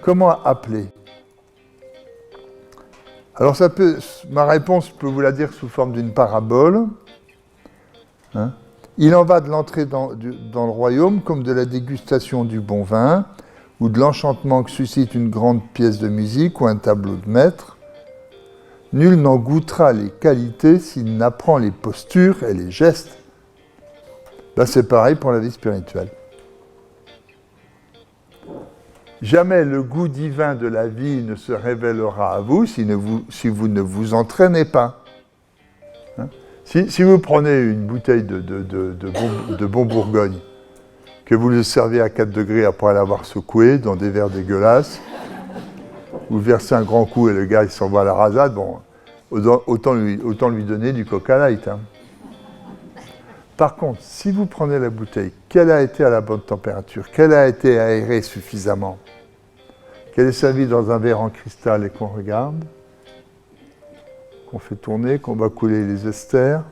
Comment appeler? Alors ma réponse, je peux vous la dire sous forme d'une parabole. Hein? Il en va de l'entrée dans le royaume comme de la dégustation du bon vin, ou de l'enchantement que suscite une grande pièce de musique ou un tableau de maître. Nul n'en goûtera les qualités s'il n'apprend les postures et les gestes. Là, c'est pareil pour la vie spirituelle. Jamais le goût divin de la vie ne se révélera à vous si vous ne vous entraînez pas. Hein? Si vous prenez une bouteille de bon Bourgogne, que vous le servez à 4 degrés après l'avoir secoué dans des verres dégueulasses, vous versez un grand coup et le gars il s'en va à la rasade, bon, autant lui donner du Coca Light. Hein. Par contre, si vous prenez la bouteille, qu'elle a été à la bonne température, qu'elle a été aérée suffisamment, qu'elle est servie dans un verre en cristal et qu'on regarde, qu'on fait tourner, qu'on va couler les esters.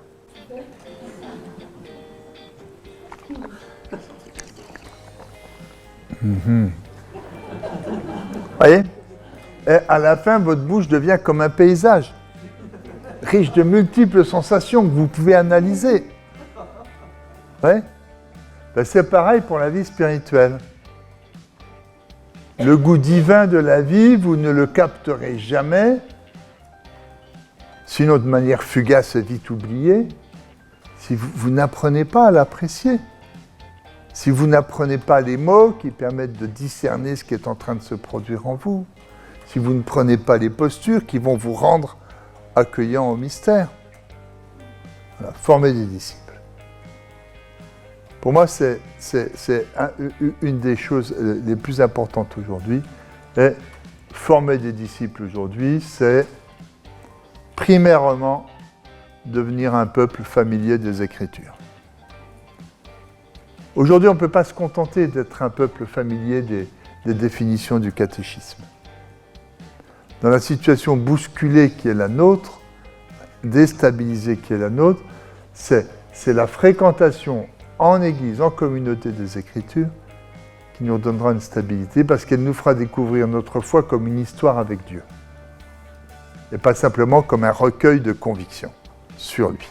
Vous voyez ? Et à la fin, votre bouche devient comme un paysage, riche de multiples sensations que vous pouvez analyser. Ouais. Ben, c'est pareil pour la vie spirituelle. Le goût divin de la vie, vous ne le capterez jamais, sinon de manière fugace et vite oubliée, si vous n'apprenez pas à l'apprécier. Si vous n'apprenez pas les mots qui permettent de discerner ce qui est en train de se produire en vous. Si vous ne prenez pas les postures qui vont vous rendre accueillant au mystère. Voilà, former des disciples. Pour moi, c'est une des choses les plus importantes aujourd'hui. Et former des disciples aujourd'hui, c'est primairement devenir un peuple familier des Écritures. Aujourd'hui, on ne peut pas se contenter d'être un peuple familier des définitions du catéchisme. Dans la situation bousculée qui est la nôtre, déstabilisée qui est la nôtre, c'est la fréquentation en Église, en communauté des Écritures, qui nous donnera une stabilité parce qu'elle nous fera découvrir notre foi comme une histoire avec Dieu. Et pas simplement comme un recueil de convictions sur lui.